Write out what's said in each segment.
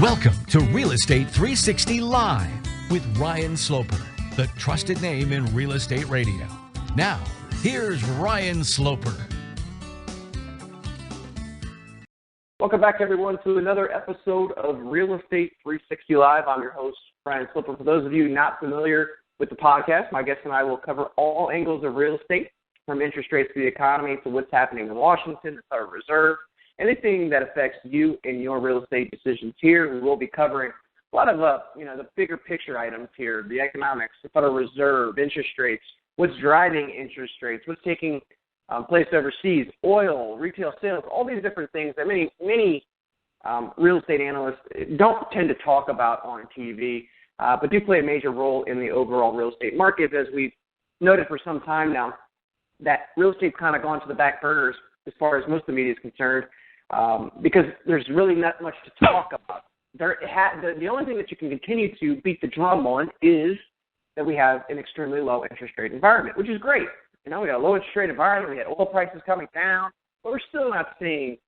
Welcome to Real Estate 360 Live with Ryan Sloper, the trusted name in real estate radio. Now, here's Ryan Sloper. Welcome back, everyone, to another episode of Real Estate 360 Live. I'm your host, Ryan Sloper. For those of you not familiar with the podcast, my guest and I will cover all angles of real estate, from interest rates to the economy to what's happening in Washington, the Federal Reserve, anything that affects you and your real estate decisions here. We will be covering a lot of the bigger picture items here, the economics, the Federal Reserve, interest rates, what's driving interest rates, what's taking place overseas, oil, retail sales, all these different things that many real estate analysts don't tend to talk about on TV, but do play a major role in the overall real estate market. As we've noted for some time now, that real estate's kind of gone to the back burners as far as most of the media is concerned, because there's really not much to talk about. The only thing that you can continue to beat the drum on is that we have an extremely low interest rate environment, which is great. We got a low interest rate environment, we had oil prices coming down, but we're still not seeing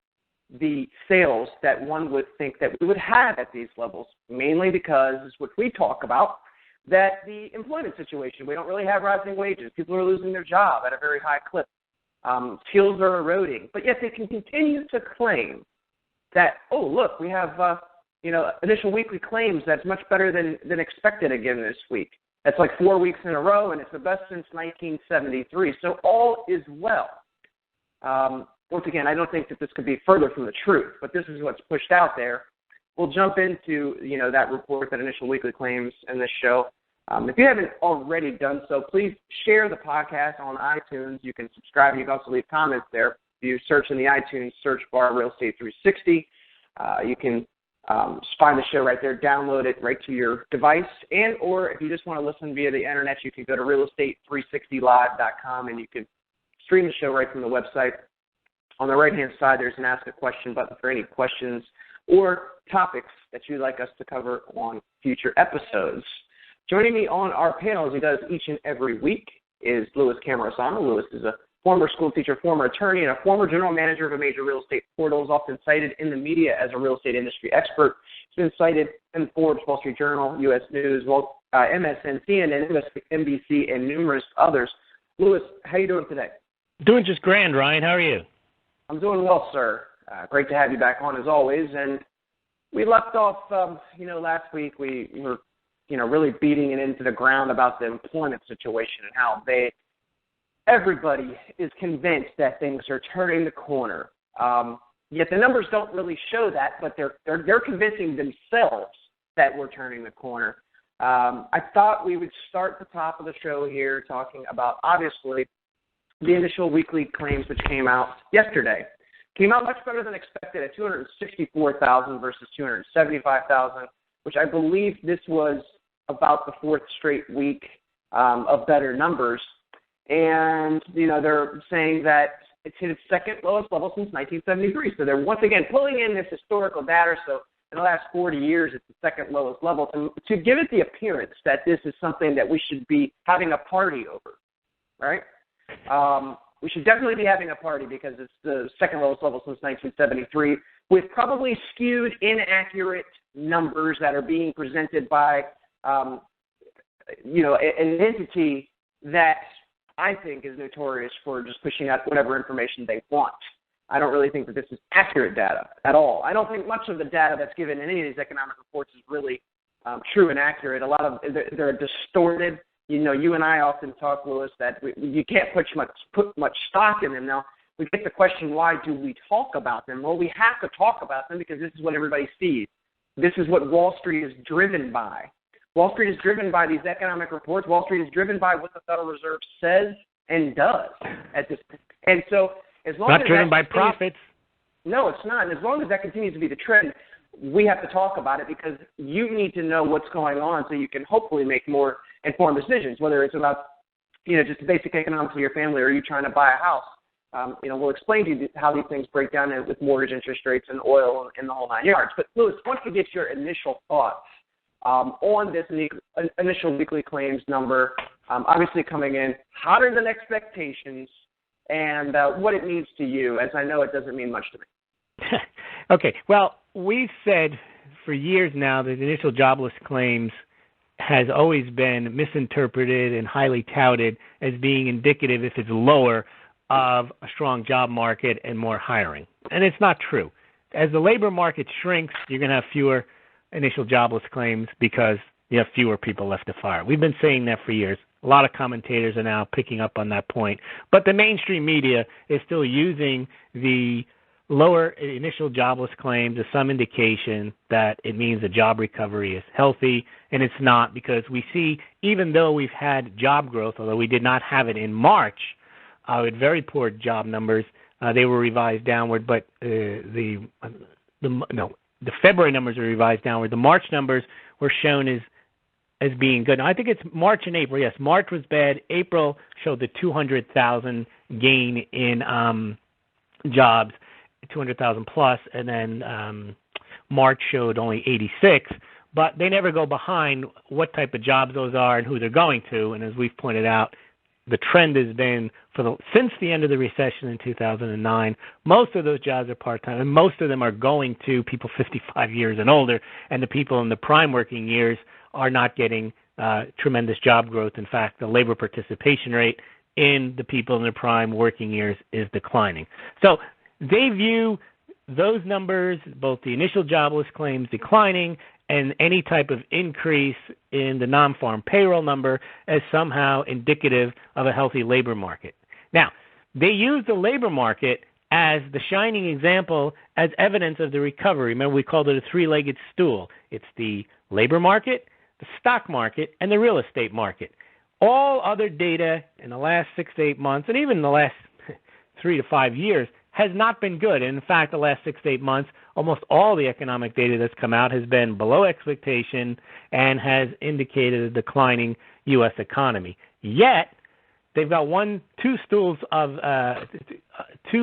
the sales that one would think that we would have at these levels, mainly because, which we talk about, that the employment situation, we don't really have rising wages. People are losing their job at a very high clip. Skills are eroding, but yet they can continue to claim that, oh, look, we have, initial weekly claims that's much better than expected again this week. That's like 4 weeks in a row, and it's the best since 1973. So all is well. Once again, I don't think that this could be further from the truth, but this is what's pushed out there. We'll jump into, that report, that initial weekly claims in this show. If you haven't already done so, please share the podcast on iTunes. You can subscribe. You can also leave comments there. If you search in the iTunes search bar Real Estate 360, you can find the show right there, download it right to your device, or if you just want to listen via the internet, you can go to realestate360live.com and you can stream the show right from the website. On the right-hand side, there's an Ask a Question button for any questions or topics that you'd like us to cover on future episodes. Joining me on our panel, as he does each and every week, is Louis Camarosano. Louis is a former school teacher, former attorney, and a former general manager of a major real estate portal. Is often cited in the media as a real estate industry expert. He's been cited in Forbes, Wall Street Journal, U.S. News, MSN, CNN, NBC, and numerous others. Louis, how are you doing today? Doing just grand, Ryan. How are you? I'm doing well, sir. Great to have you back on as always. And we left off, last week we were, really beating it into the ground about the employment situation and how everybody is convinced that things are turning the corner. Yet the numbers don't really show that, but they're convincing themselves that we're turning the corner. I thought we would start the top of the show here talking about, obviously, the initial weekly claims which came out yesterday. Came out much better than expected at 264,000 versus 275,000, which I believe this was about the fourth straight week of better numbers. And, they're saying that it's hit its second lowest level since 1973. So they're once again pulling in this historical data. So in the last 40 years, it's the second lowest level to give it the appearance that this is something that we should be having a party over, right? We should definitely be having a party because it's the second lowest level since 1973, with probably skewed, inaccurate numbers that are being presented by, an entity that I think is notorious for just pushing out whatever information they want. I don't really think that this is accurate data at all. I don't think much of the data that's given in any of these economic reports is really true and accurate. A lot of they're distorted. You and I often talk, Louis, that you can't put much stock in them. Now, we get the question, why do we talk about them? Well, we have to talk about them because this is what everybody sees. This is what Wall Street is driven by. Wall Street is driven by these economic reports. Wall Street is driven by what the Federal Reserve says and does at this point. And so as long as not driven by profits. No, it's not. And as long as that continues to be the trend, we have to talk about it because you need to know what's going on so you can hopefully make more informed decisions, whether it's about, just the basic economics of your family or you trying to buy a house. We'll explain to you how these things break down with mortgage interest rates and oil and the whole nine yards. But, Louis, once we get your initial thoughts on this initial weekly claims number, obviously coming in hotter than expectations, and what it means to you, as I know it doesn't mean much to me. Okay. Well, we said for years now that initial jobless claims has always been misinterpreted and highly touted as being indicative, if it's lower, of a strong job market and more hiring. And it's not true. As the labor market shrinks, you're going to have fewer initial jobless claims because you have fewer people left to fire. We've been saying that for years. A lot of commentators are now picking up on that point. But the mainstream media is still using the lower initial jobless claims as some indication that it means the job recovery is healthy, and it's not, because we see, even though we've had job growth, although we did not have it in March, with very poor job numbers, they were revised downward, but the February numbers are revised downward. The March numbers were shown as being good. Now, I think it's March and April. Yes, March was bad. April showed the 200,000 gain in jobs, 200,000 plus, and then March showed only 86. But they never go behind what type of jobs those are and who they're going to. And as we've pointed out, the trend has been since the end of the recession in 2009, most of those jobs are part-time, and most of them are going to people 55 years and older, and the people in the prime working years are not getting tremendous job growth. In fact, the labor participation rate in the people in the prime working years is declining. So they view those numbers, both the initial jobless claims declining and any type of increase in the non-farm payroll number, as somehow indicative of a healthy labor market. Now, they use the labor market as the shining example, as evidence of the recovery. Remember, we called it a three-legged stool. It's the labor market, the stock market, and the real estate market. All other data in the last 6 to 8 months, and even in the last 3 to 5 years, has not been good. And in fact, the last 6 to 8 months, almost all the economic data that's come out has been below expectation and has indicated a declining U.S. economy. Yet, they've got two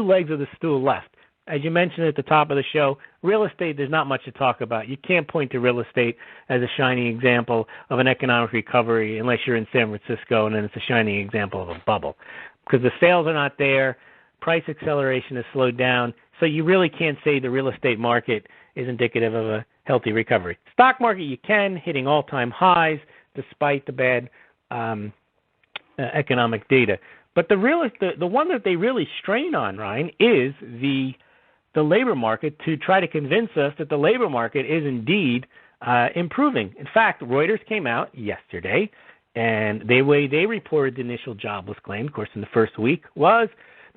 legs of the stool left. As you mentioned at the top of the show, real estate, there's not much to talk about. You can't point to real estate as a shining example of an economic recovery unless you're in San Francisco, and then it's a shining example of a bubble. Because the sales are not there, price acceleration has slowed down, so you really can't say the real estate market is indicative of a healthy recovery. Stock market, you can, hitting all-time highs despite the bad economic data. But the one that they really strain on, Ryan, is the labor market, to try to convince us that the labor market is indeed improving. In fact, Reuters came out yesterday, and they reported the initial jobless claim, of course, in the first week, was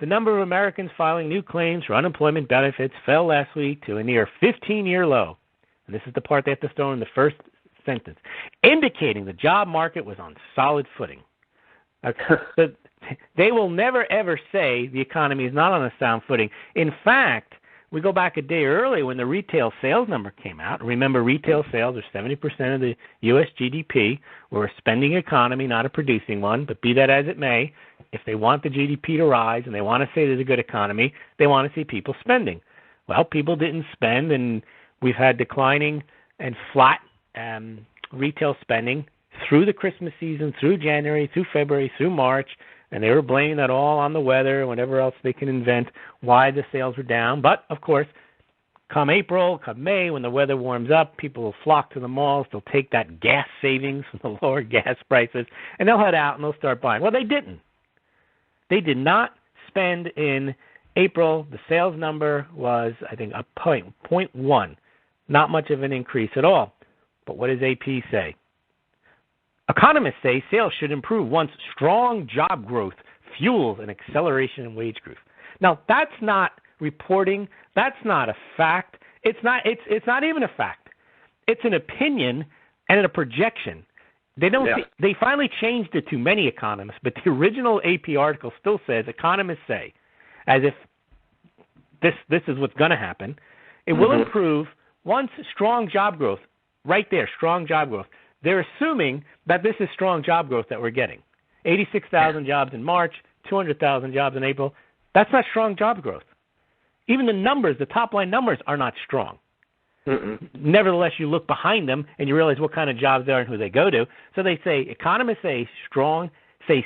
the number of Americans filing new claims for unemployment benefits fell last week to a near 15-year low. And this is the part they have to throw in the first sentence, indicating the job market was on solid footing. So they will never, ever say the economy is not on a sound footing. In fact, we go back a day earlier when the retail sales number came out. Remember, retail sales are 70% of the U.S. GDP. We're a spending economy, not a producing one, but be that as it may, if they want the GDP to rise and they want to say there's a good economy, they want to see people spending. Well, people didn't spend, and we've had declining and flat retail spending through the Christmas season, through January, through February, through March, and they were blaming that all on the weather and whatever else they can invent why the sales were down. But, of course, come April, come May, when the weather warms up, people will flock to the malls. They'll take that gas savings from the lower gas prices, and they'll head out and they'll start buying. Well, they didn't. They did not spend in April. The sales number was, I think, a 0.1. Not much of an increase at all. But what does AP say? Economists say sales should improve once strong job growth fuels an acceleration in wage growth. Now, that's not reporting. That's not a fact. It's not even a fact. It's an opinion and a projection. They don't. Yeah. They finally changed it to many economists, but the original AP article still says economists say, as if this is what's going to happen. It will improve once strong job growth. Right there, strong job growth. They're assuming that this is strong job growth that we're getting. 86,000 jobs in March, 200,000 jobs in April. That's not strong job growth. Even the numbers, the top-line numbers, are not strong. Nevertheless, you look behind them and you realize what kind of jobs there are and who they go to. So they say, economists say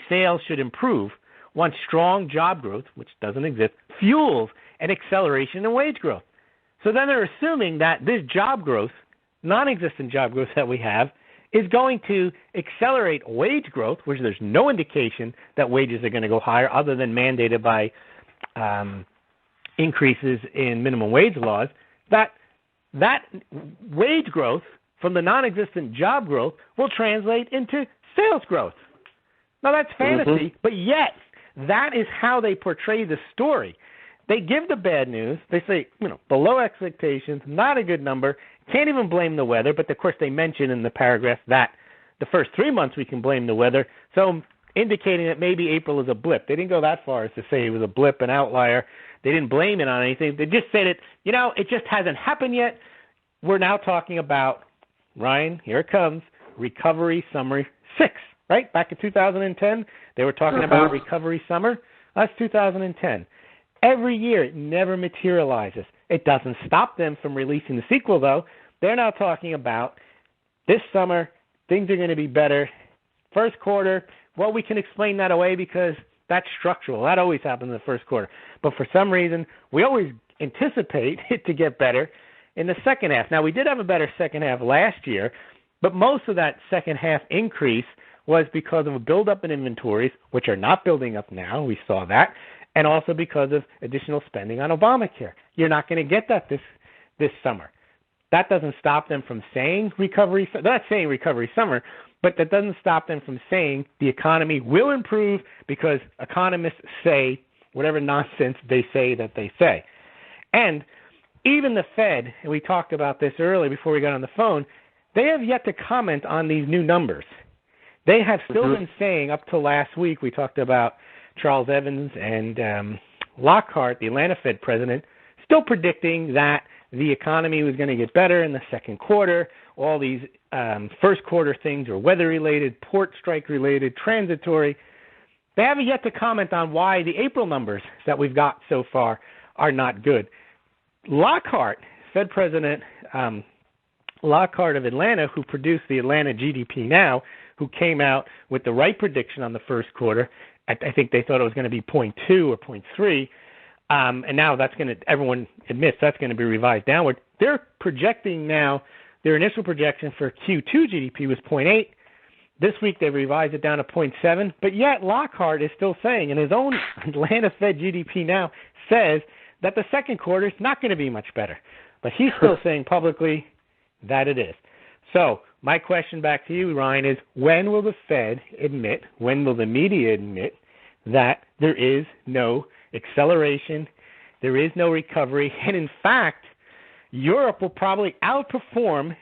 sales should improve once strong job growth, which doesn't exist, fuels an acceleration in wage growth. So then they're assuming that this job growth non-existent job growth that we have is going to accelerate wage growth, which there's no indication that wages are going to go higher other than mandated by increases in minimum wage laws, that wage growth from the non-existent job growth will translate into sales growth. Now, that's fantasy, but yet that is how they portray the story. They give the bad news. They say, below expectations, not a good number, can't even blame the weather, but of course they mention in the paragraph that the first 3 months we can blame the weather, so indicating that maybe April is a blip. They didn't go that far as to say it was a blip, an outlier. They didn't blame it on anything. They just said it just hasn't happened yet. We're now talking about, Ryan, here it comes, Recovery Summer 6, right? Back in 2010, they were talking about Recovery Summer. That's 2010. Every year, it never materializes. It doesn't stop them from releasing the sequel, though. They're now talking about this summer, things are going to be better. First quarter, well, we can explain that away because that's structural. That always happens in the first quarter. But for some reason, we always anticipate it to get better in the second half. Now, we did have a better second half last year, but most of that second half increase was because of a buildup in inventories, which are not building up now. We saw that. And also because of additional spending on Obamacare. You're not going to get that this summer. That doesn't stop them from saying recovery. They're not saying recovery summer, but that doesn't stop them from saying the economy will improve because economists say whatever nonsense they say that they say. And even the Fed, and we talked about this earlier before we got on the phone, they have yet to comment on these new numbers. They have still been saying up to last week, we talked about Charles Evans and Lockhart, the Atlanta Fed president, still predicting that the economy was going to get better in the second quarter. All these first quarter things are weather-related, port strike-related, transitory. They haven't yet to comment on why the April numbers that we've got so far are not good. Lockhart, Fed President Lockhart of Atlanta, who produced the Atlanta GDP Now, who came out with the right prediction on the first quarter, I think they thought it was going to be 0.2 or 0.3, and now everyone admits that's going to be revised downward. They're projecting now, their initial projection for Q2 GDP was 0.8. This week they revised it down to 0.7, but yet Lockhart is still saying, and his own Atlanta Fed GDP Now says that the second quarter is not going to be much better. But he's still saying publicly that it is. So my question back to you, Ryan, is when will the Fed admit, when will the media admit that there is no acceleration, there is no recovery, and in fact, Europe will probably outperform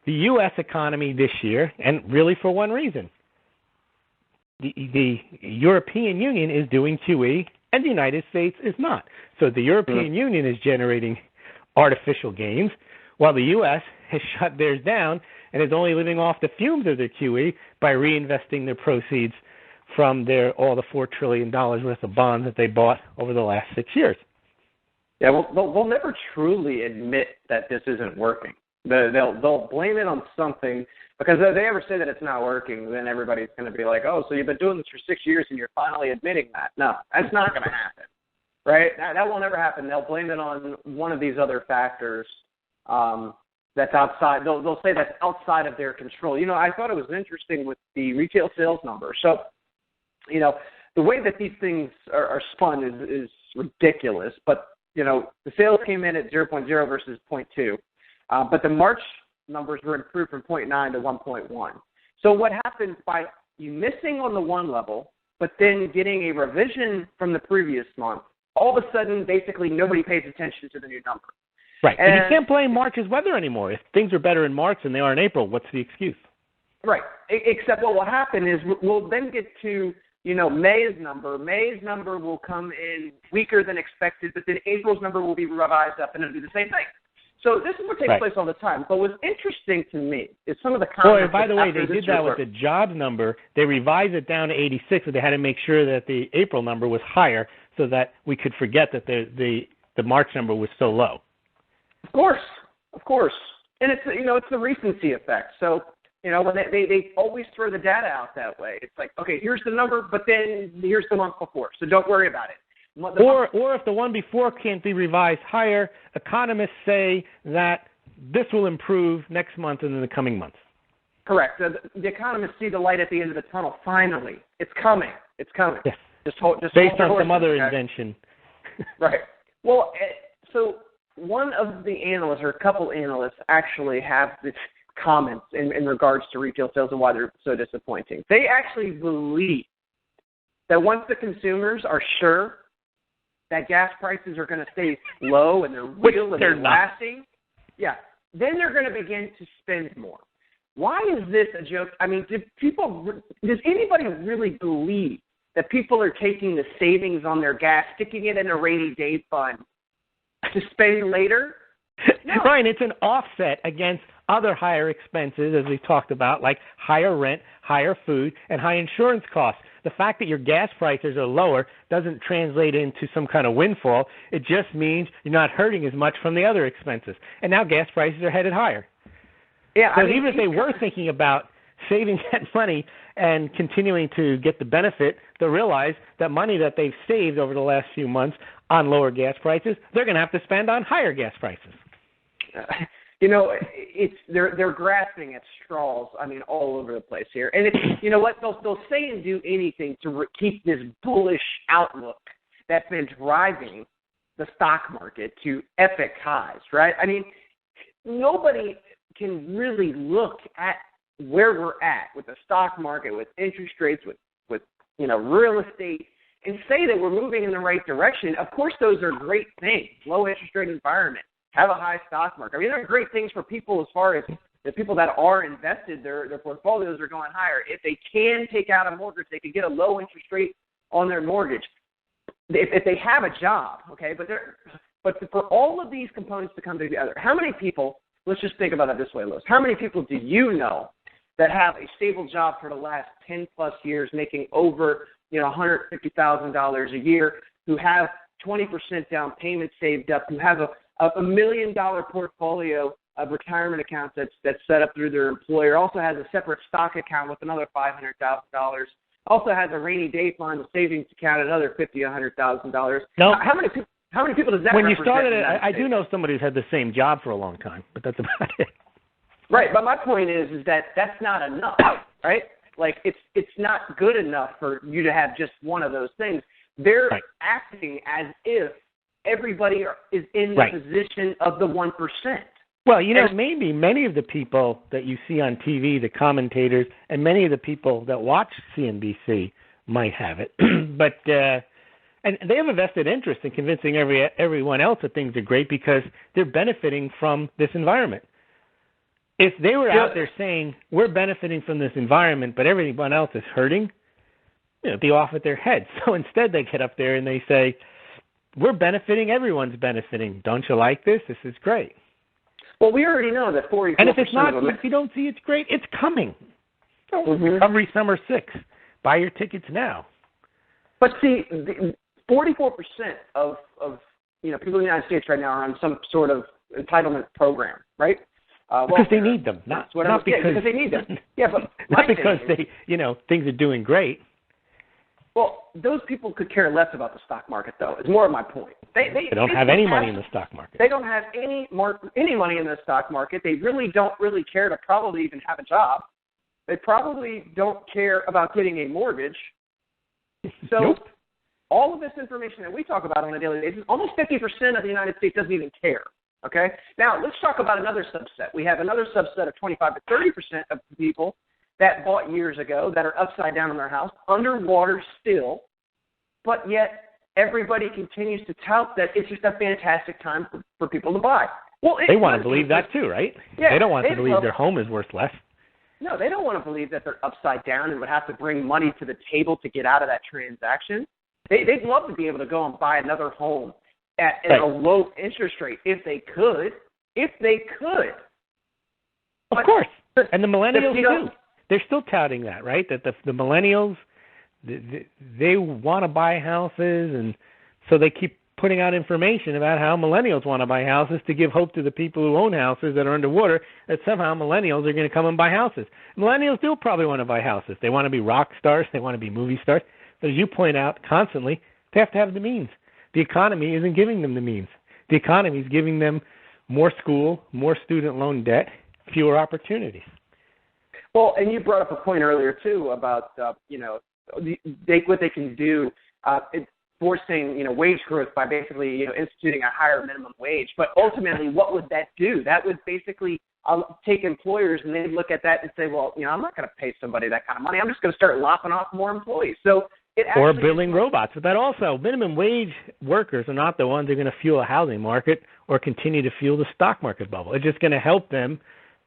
the U.S. economy this year, and really for one reason. The European Union is doing QE, and the United States is not. So the European Union is generating artificial gains, while the U.S. has shut theirs down and is only living off the fumes of their QE by reinvesting their proceeds from all the $4 trillion worth of bonds that they bought over the last 6 years. Yeah, well, they'll never truly admit that this isn't working. They'll blame it on something, because if they ever say that it's not working, then everybody's going to be like, oh, so you've been doing this for 6 years and you're finally admitting that. No, that's not going to happen, right? That will never happen. They'll blame it on one of these other factors that's outside. They'll say that's outside of their control. I thought it was interesting with the retail sales number. So, the way that these things are spun is ridiculous, but, the sales came in at 0.0 versus 0.2. But the March numbers were improved from 0.9 to 1.1. So what happens by you missing on the one level, but then getting a revision from the previous month, all of a sudden, basically, nobody pays attention to the new number. Right. And you can't blame March's weather anymore. If things are better in March than they are in April, what's the excuse? Right. Except what will happen is we'll then get to, May's number. May's number will come in weaker than expected, but then April's number will be revised up, and it'll do the same thing. So this is what takes place all the time. But what's interesting to me is some of the comments. Oh, by the way, they did that with the jobs number. They revised it down to 86, but they had to make sure that the April number was higher so that we could forget that the March number was so low. Of course. And it's the recency effect. So, when they always throw the data out that way. It's like, okay, here's the number, but then here's the month before. So don't worry about it. Or if the one before can't be revised higher, economists say that this will improve next month and in the coming months. Correct. The economists see the light at the end of the tunnel. Finally, it's coming. It's coming. Yes. Just based on some other invention. Right. Well, so one of the analysts, or a couple analysts, actually have this comments in regards to retail sales and why they're so disappointing. They actually believe that once the consumers are sure that gas prices are going to stay low and they're real and they're lasting, then they're going to begin to spend more. Why is this a joke? I mean, does anybody really believe that people are taking the savings on their gas, sticking it in a rainy day fund to spend later? No. Ryan, it's an offset against other higher expenses, as we've talked about, like higher rent, higher food, and high insurance costs. The fact that your gas prices are lower doesn't translate into some kind of windfall. It just means you're not hurting as much from the other expenses. And now gas prices are headed higher. Yeah, so even if they were thinking about saving that money and continuing to get the benefit, they'll realize that money that they've saved over the last few months on lower gas prices, they're going to have to spend on higher gas prices. They're grasping at straws. I mean, all over the place here. And you know what? They'll say and do anything to keep this bullish outlook that's been driving the stock market to epic highs, right? I mean, nobody can really look at where we're at with the stock market, with interest rates, with real estate, and say that we're moving in the right direction. Of course, those are great things. Low interest rate environment, have a high stock market. I mean, they're great things for people as far as the people that are invested. Their portfolios are going higher. If they can take out a mortgage, they can get a low interest rate on their mortgage. If they have a job, okay. But for all of these components to come together, how many people? Let's just think about it this way, Louis. How many people do you know that have a stable job for the last 10 plus years, making over $150,000 a year, who have 20% down payment saved up, who have a $1 million portfolio of retirement accounts that's set up through their employer, also has a separate stock account with another $500,000, also has a rainy day fund, a savings account, another $50,000, $100,000. No. How many people does that when represent? You started it, I do know somebody who's had the same job for a long time, but that's about it. Right, but my point is that that's not enough, right? Like, it's not good enough for you to have just one of those things. They're acting as if everybody is in the position of the 1%. Well, maybe many of the people that you see on TV, the commentators, and many of the people that watch CNBC might have it. But and they have a vested interest in convincing everyone else that things are great because they're benefiting from this environment. If they were out there saying, we're benefiting from this environment, but everyone else is hurting, it'd be off at their heads. So instead they get up there and they say, we're benefiting, everyone's benefiting. Don't you like this? This is great. Well, we already know that 44% and if it's not, if you don't see it's great, it's coming. Recovery Summer 6. Buy your tickets now. But see, 44% of people in the United States right now are on some sort of entitlement program, right? Because they need them, not because they need them. Yeah, but not because things are doing great. Well, those people could care less about the stock market, though. Is more of my point. They don't have any money in the stock market. They don't have any money in the stock market. They don't really care to probably even have a job. They probably don't care about getting a mortgage. So all of this information that we talk about on a daily basis, almost 50% of the United States doesn't even care. Okay? Now, let's talk about another subset. We have another subset of 25 to 30% of people that bought years ago that are upside down in their house, underwater still, but yet everybody continues to tout that it's just a fantastic time for people to buy. Well, they want to believe that too, right? Yeah, they don't want to believe their home is worth less. No, they don't want to believe that they're upside down and would have to bring money to the table to get out of that transaction. They'd love to be able to go and buy another home at a low interest rate if they could. Of course. And the millennials too. They're still touting that, right? That the millennials, they want to buy houses, and so they keep putting out information about how millennials want to buy houses to give hope to the people who own houses that are underwater that somehow millennials are going to come and buy houses. Millennials do probably want to buy houses. They want to be rock stars. They want to be movie stars. But as you point out constantly, they have to have the means. The economy isn't giving them the means. The economy is giving them more school, more student loan debt, fewer opportunities. Well, and you brought up a point earlier, too, about, what they can do, forcing, wage growth by basically, instituting a higher minimum wage. But ultimately, what would that do? That would basically take employers and they'd look at that and say, well, I'm not going to pay somebody that kind of money. I'm just going to start lopping off more employees. So or building robots. But that also, minimum wage workers are not the ones who are going to fuel a housing market or continue to fuel the stock market bubble. It's just going to help them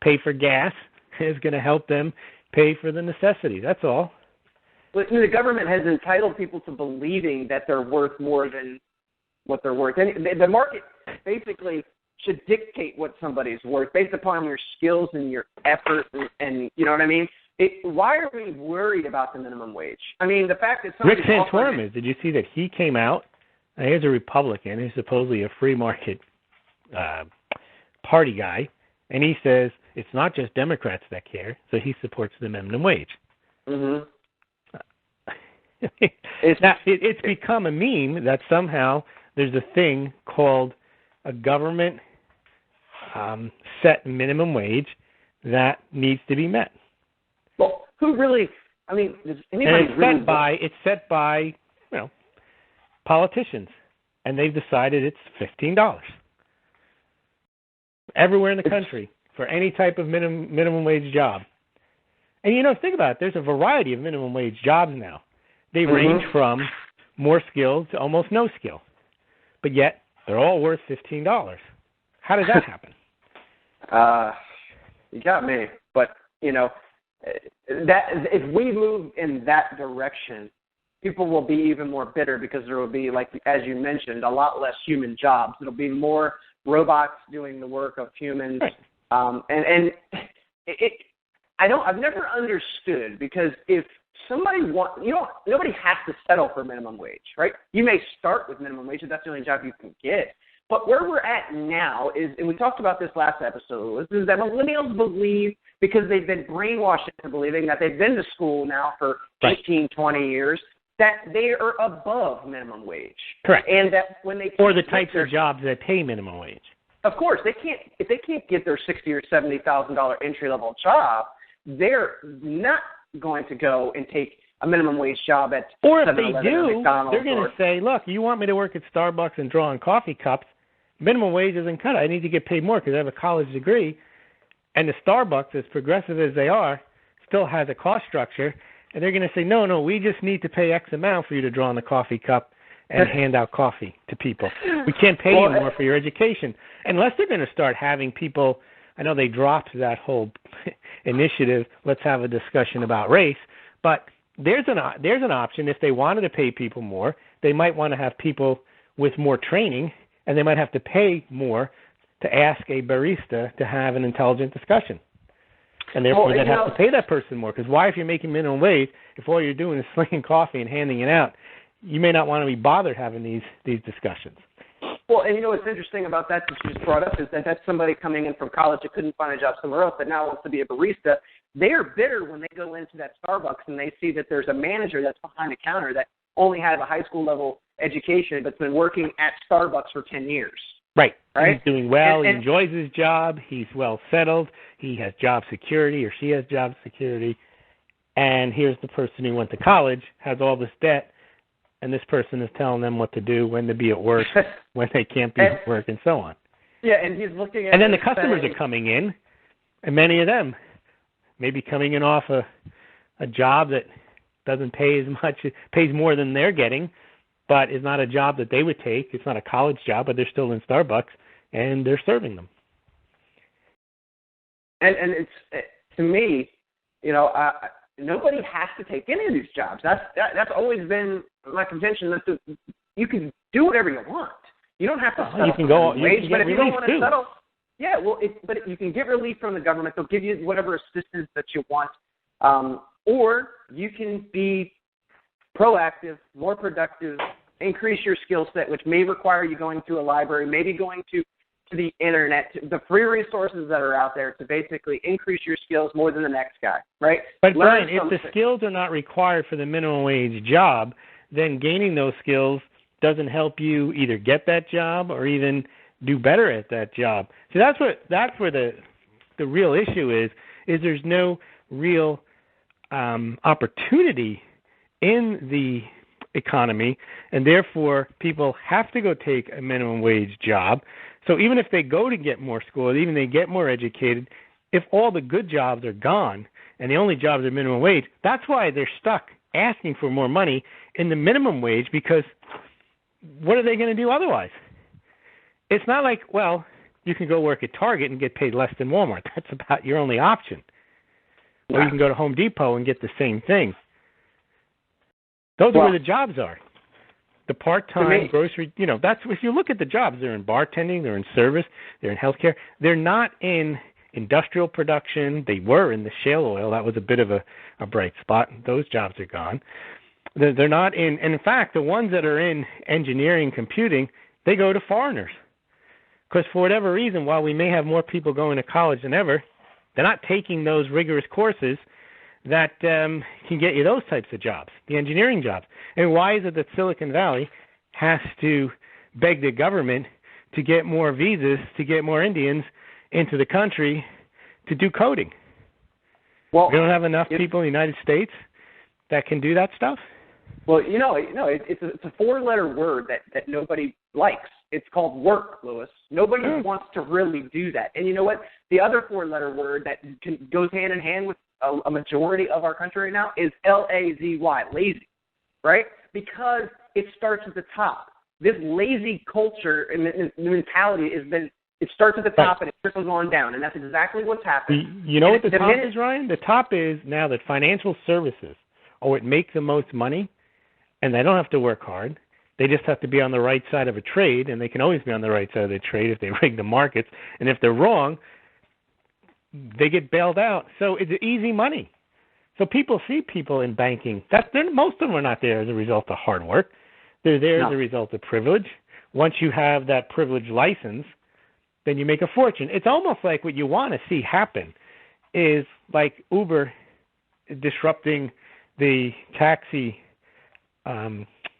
pay for gas. It's going to help them pay for the necessities. That's all. But the government has entitled people to believing that they're worth more than what they're worth. And the market basically should dictate what somebody's worth based upon your skills and your effort and you know what I mean? Why are we worried about the minimum wage? I mean, the fact that Rick Santorum did you see that he came out? He's a Republican. He's supposedly a free market party guy. And he says it's not just Democrats that care, so he supports the minimum wage. Mm-hmm. It's become a meme that somehow there's a thing called a government set minimum wage that needs to be met. Well, who really? I mean, does anybody it's set by politicians, and they've decided it's $15 everywhere in the country for any type of minimum wage job. And think about it. There's a variety of minimum wage jobs now. They range from more skill to almost no skill, but yet they're all worth $15. How does that happen? You got me. But that if we move in that direction, people will be even more bitter because there will be, like as you mentioned, a lot less human jobs. It'll be more robots doing the work of humans, and I've never understood because if somebody nobody has to settle for minimum wage, right? You may start with minimum wage if that's the only job you can get. But where we're at now is, and we talked about this last episode, is that millennials believe, because they've been brainwashed into believing that they've been to school now for 18, 20 years, that they are above minimum wage. Correct. And that when they or the types of jobs that pay minimum wage. Of course, if they can't get their $60,000 or $70,000 entry level job, they're not going to go and take a minimum wage job at or if they do, McDonald's. They're going to say, look, you want me to work at Starbucks and draw on coffee cups, minimum wage isn't cut. I need to get paid more because I have a college degree. And the Starbucks, as progressive as they are, still has a cost structure. And they're going to say, no, we just need to pay X amount for you to draw on the coffee cup and hand out coffee to people. We can't pay you more for your education. Unless they're going to start having people, I know they dropped that whole initiative, let's have a discussion about race, but there's an option. If they wanted to pay people more, they might want to have people with more training, and they might have to pay more to ask a barista to have an intelligent discussion. And therefore, they'd have to pay that person more. Because why, if you're making minimum wage, if all you're doing is slinging coffee and handing it out, you may not want to be bothered having these discussions. Well, and what's interesting about that you just brought up is that that's somebody coming in from college that couldn't find a job somewhere else that now wants to be a barista. They're bitter when they go into that Starbucks and they see that there's a manager that's behind the counter that only has a high school level education but's been working at Starbucks for 10 years. Right. He's doing well. He enjoys his job. He's well settled. He has job security, or she has job security. And here's the person who went to college, has all this debt, and this person is telling them what to do, when to be at work, when they can't be at work, and so on. Yeah, and he's looking at. And then the customers are coming in, and many of them may be coming in off a job that doesn't pay as much, it pays more than they're getting, but is not a job that they would take. It's not a college job, but they're still in Starbucks, and they're serving them. And it's to me, nobody has to take any of these jobs. That's always been my contention. That you can do whatever you want. You don't have to settle. You can go. Wage, you can but get if you don't relief want to too. settle, yeah. Well, but you can get relief from the government. They'll give you whatever assistance that you want, or you can be proactive, more productive, increase your skill set, which may require you going to a library, maybe going to the internet, the free resources that are out there to basically increase your skills more than the next guy, right? But Brian, if the skills are not required for the minimum wage job, then gaining those skills doesn't help you either get that job or even do better at that job. So that's where the real issue is there's no real opportunity in the economy, and therefore people have to go take a minimum wage job. So even if they go to get more school, even they get more educated, if all the good jobs are gone and the only jobs are minimum wage, that's why they're stuck asking for more money in the minimum wage, because what are they going to do otherwise? It's not like, well, you can go work at Target and get paid less than Walmart. That's about your only option. Or you can go to Home Depot and get the same thing. Those are where the jobs are. The part-time grocery, that's, if you look at the jobs, they're in bartending, they're in service, they're in healthcare. They're not in industrial production. They were in the shale oil. That was a bit of a bright spot. Those jobs are gone. They're not in, and in fact, the ones that are in engineering, computing, they go to foreigners. Because for whatever reason, while we may have more people going to college than ever, they're not taking those rigorous courses that can get you those types of jobs, the engineering jobs. And why is it that Silicon Valley has to beg the government to get more visas, to get more Indians into the country to do coding? Well, we don't have enough people in the United States that can do that stuff? Well, it's a four-letter word that nobody likes. It's called work, Lewis. Nobody wants to really do that. And you know what? The other four-letter word that goes hand in hand with a majority of our country right now is L-A-Z-Y, lazy, right? Because it starts at the top. This lazy culture and mentality it starts at the top and it trickles on down, and that's exactly what's happening. You know what the top is, Ryan? The top is now that financial services are what make the most money, and they don't have to work hard. They just have to be on the right side of a trade, and they can always be on the right side of the trade if they rig the markets. And if they're wrong, they get bailed out. So it's easy money. So people see people in banking. Most of them are not there as a result of hard work. They're there as a result of privilege. Once you have that privilege license, then you make a fortune. It's almost like what you want to see happen is like Uber disrupting the taxi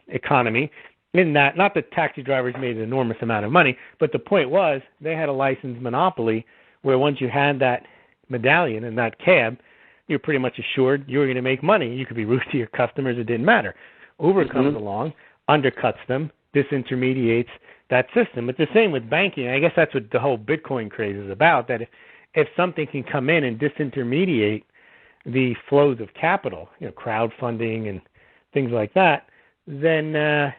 economy, in that, not that taxi drivers made an enormous amount of money, but the point was they had a licensed monopoly where once you had that medallion in that cab, you're pretty much assured you were going to make money. You could be rude to your customers. It didn't matter. Uber comes along, undercuts them, disintermediates that system. It's the same with banking. I guess that's what the whole Bitcoin craze is about, that if something can come in and disintermediate the flows of capital, crowdfunding and things like that, then the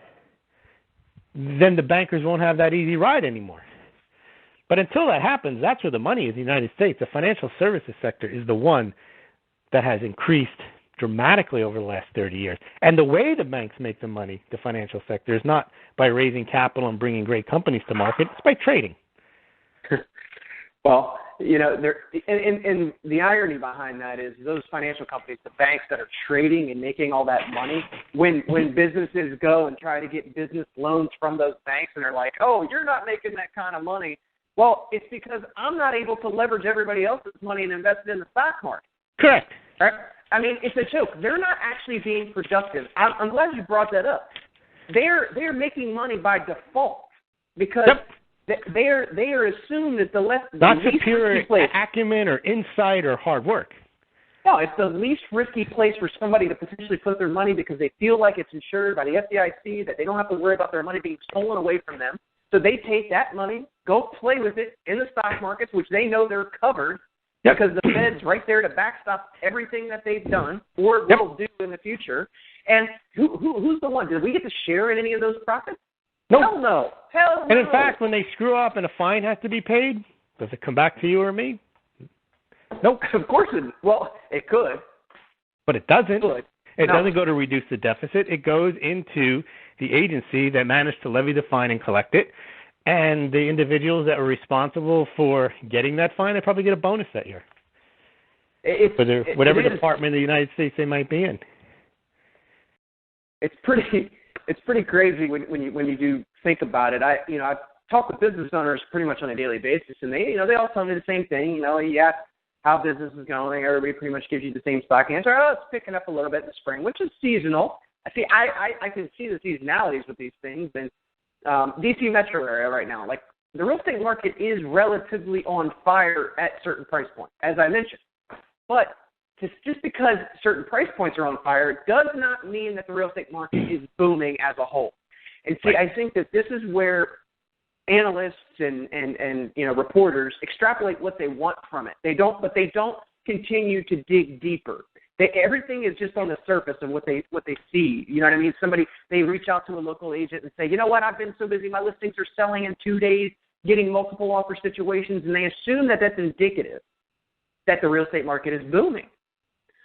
bankers won't have that easy ride anymore. But until that happens, that's where the money is in the United States. The financial services sector is the one that has increased dramatically over the last 30 years. And the way the banks make the money, the financial sector, is not by raising capital and bringing great companies to market. It's by trading. Well, and the irony behind that is those financial companies, the banks that are trading and making all that money, when businesses go and try to get business loans from those banks and they're like, oh, you're not making that kind of money. Well, it's because I'm not able to leverage everybody else's money and invest it in the stock market. Correct. Right? I mean, it's a joke. They're not actually being productive. I'm glad you brought that up. They're making money by default because they are assumed that not superior acumen or insight or hard work. No, it's the least risky place for somebody to potentially put their money because they feel like it's insured by the FDIC, that they don't have to worry about their money being stolen away from them. So they take that money, go play with it in the stock markets, which they know they're covered because the Fed's right there to backstop everything that they've done or will do in the future. And who's the one? Did we get to share in any of those profits? Nope. Hell no. Hell no. And in fact, when they screw up and a fine has to be paid, does it come back to you or me? Nope. Of course it. Well, it could. But it doesn't. It doesn't go to reduce the deficit. It goes into the agency that managed to levy the fine and collect it. And the individuals that were responsible for getting that fine, they probably get a bonus that year. Whatever department in the United States they might be in. It's pretty crazy when you do think about it. I talk with business owners pretty much on a daily basis, and they all tell me the same thing. You ask how business is going, everybody pretty much gives you the same stock answer. Oh, it's picking up a little bit in the spring, which is seasonal. I can see the seasonalities with these things. And DC metro area right now, like the real estate market is relatively on fire at certain price points, as I mentioned. But just because certain price points are on fire does not mean that the real estate market is booming as a whole. And see, I think that this is where analysts and reporters extrapolate what they want from it. They don't continue to dig deeper. Everything is just on the surface of what they see. You know what I mean? They reach out to a local agent and say, you know what, I've been so busy, my listings are selling in 2 days, getting multiple offer situations, and they assume that that's indicative that the real estate market is booming.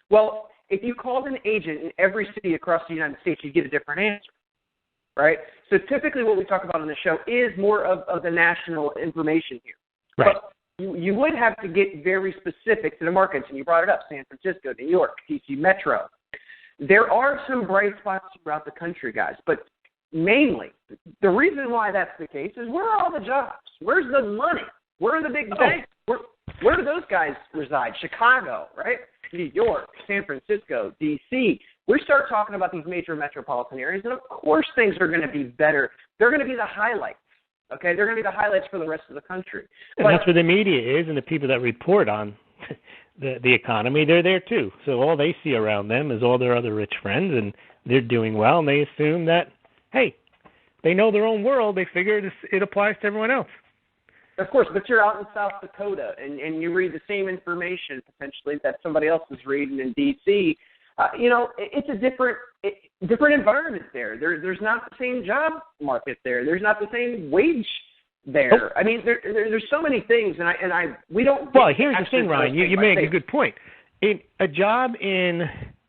Well, if you called an agent in every city across the United States, you'd get a different answer, right? So typically what we talk about on the show is more of the national information here. Right. But you would have to get very specific to the markets, and you brought it up, San Francisco, New York, DC Metro. There are some bright spots throughout the country, guys, but mainly the reason why that's the case is where are all the jobs? Where's the money? Where are the big banks? Where do those guys reside? Chicago, right? New York, San Francisco, D.C. We start talking about these major metropolitan areas, and of course things are going to be better. They're going to be the highlights, okay? They're going to be the highlights for the rest of the country. And that's where the media is, and the people that report on the economy, they're there too. So all they see around them is all their other rich friends, and they're doing well, and they assume that, hey, they know their own world. They figure it applies to everyone else. Of course, but you're out in South Dakota, and you read the same information potentially that somebody else is reading in D.C. It's a different environment there. There's not the same job market there. There's not the same wage there. I mean, there's so many things, and we don't. Well, here's the thing, Ryan. You make a good point. A job in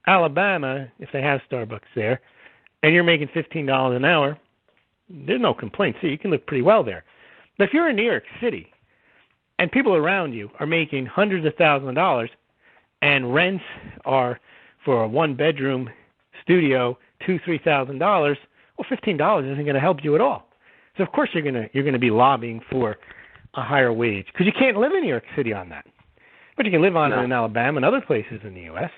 Alabama, if they have Starbucks there, and you're making $15 an hour, there's no complaint. See, you can live pretty well there. But if you're in New York City and people around you are making hundreds of thousands of dollars and rents are for a one-bedroom studio $2,000-$3,000, well, $15 isn't going to help you at all. So of course you're going to be lobbying for a higher wage because you can't live in New York City on that, but you can live on it in Alabama and other places in the U.S.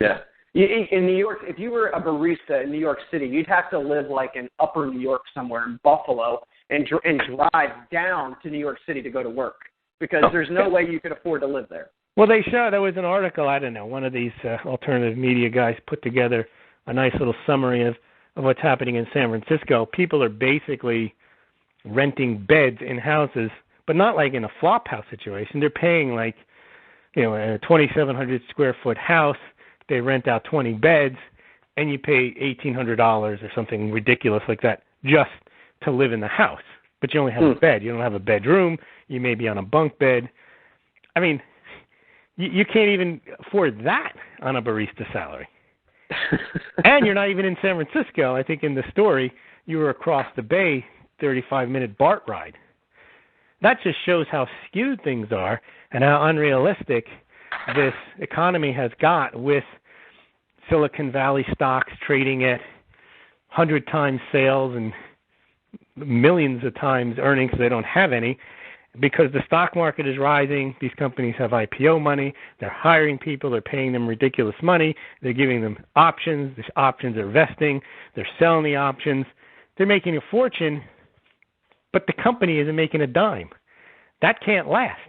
Yeah. In New York, if you were a barista in New York City, you'd have to live like in upper New York somewhere in Buffalo and drive down to New York City to go to work because there's no way you could afford to live there. Well, there was an article, I don't know, one of these alternative media guys put together a nice little summary of what's happening in San Francisco. People are basically renting beds in houses, but not like in a flop house situation. They're paying like, a 2,700 square foot house. They rent out 20 beds, and you pay $1,800 or something ridiculous like that just to live in the house. But you only have a bed. You don't have a bedroom. You may be on a bunk bed. I mean, you can't even afford that on a barista salary. And you're not even in San Francisco. I think in the story, you were across the bay, 35-minute BART ride. That just shows how skewed things are and how unrealistic this economy has got with Silicon Valley stocks trading at 100 times sales and millions of times earnings. They don't have any because the stock market is rising. These companies have IPO money. They're hiring people. They're paying them ridiculous money. They're giving them options. These options are vesting. They're selling the options. They're making a fortune, but the company isn't making a dime. That can't last.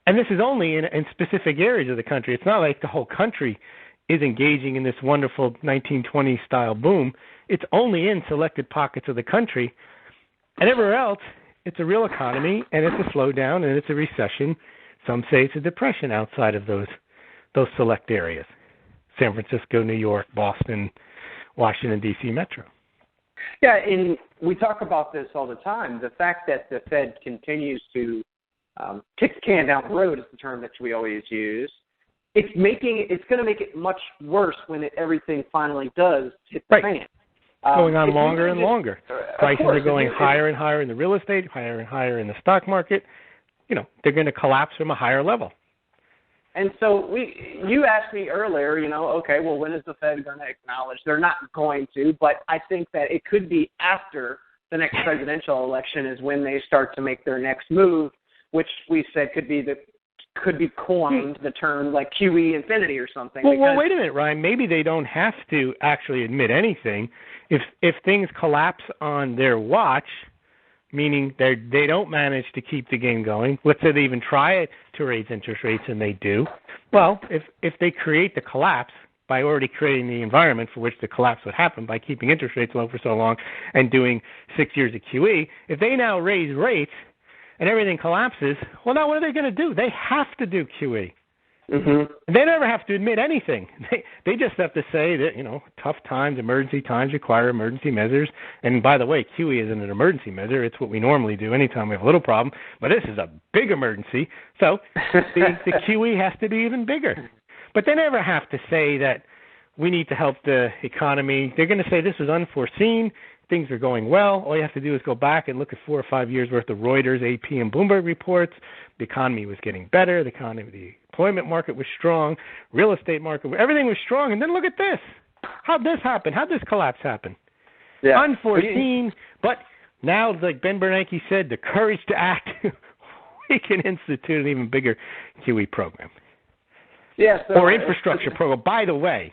And this is only in specific areas of the country. It's not like the whole country is engaging in this wonderful 1920s style boom. It's only in selected pockets of the country. And everywhere else, it's a real economy, and it's a slowdown, and it's a recession. Some say it's a depression outside of those select areas. San Francisco, New York, Boston, Washington, D.C. Metro. Yeah, and we talk about this all the time. The fact that the Fed continues to kick the can down the road is the term that we always use. It's going to make it much worse when everything finally does hit the fan. Going on longer and longer. Prices are going higher and higher in the real estate, higher and higher in the stock market. They're going to collapse from a higher level. And so you asked me earlier, okay, well, when is the Fed going to acknowledge? They're not going to, but I think that it could be after the next presidential election is when they start to make their next move, which we said could be coined the term like QE infinity or something. Well, wait a minute, Ryan. Maybe they don't have to actually admit anything. If things collapse on their watch, meaning they don't manage to keep the game going. Let's say they even try to raise interest rates and they do. Well, if they create the collapse by already creating the environment for which the collapse would happen by keeping interest rates low for so long and doing 6 years of QE, if they now raise rates and everything collapses, well, now what are they going to do? They have to do QE. Mm-hmm. They never have to admit anything. They just have to say that, tough times, emergency times require emergency measures. And by the way, QE isn't an emergency measure. It's what we normally do anytime we have a little problem. But this is a big emergency. So the QE has to be even bigger. But they never have to say that we need to help the economy. They're going to say this was unforeseen. Things are going well. All you have to do is go back and look at 4 or 5 years worth of Reuters, AP, and Bloomberg reports. The economy was getting better. The employment market was strong. Real estate market, everything was strong. And then look at this. How'd this happen? How'd this collapse happen? Yeah. Unforeseen. But now, like Ben Bernanke said, the courage to act, we can institute an even bigger QE program. Yeah, or infrastructure program. By the way,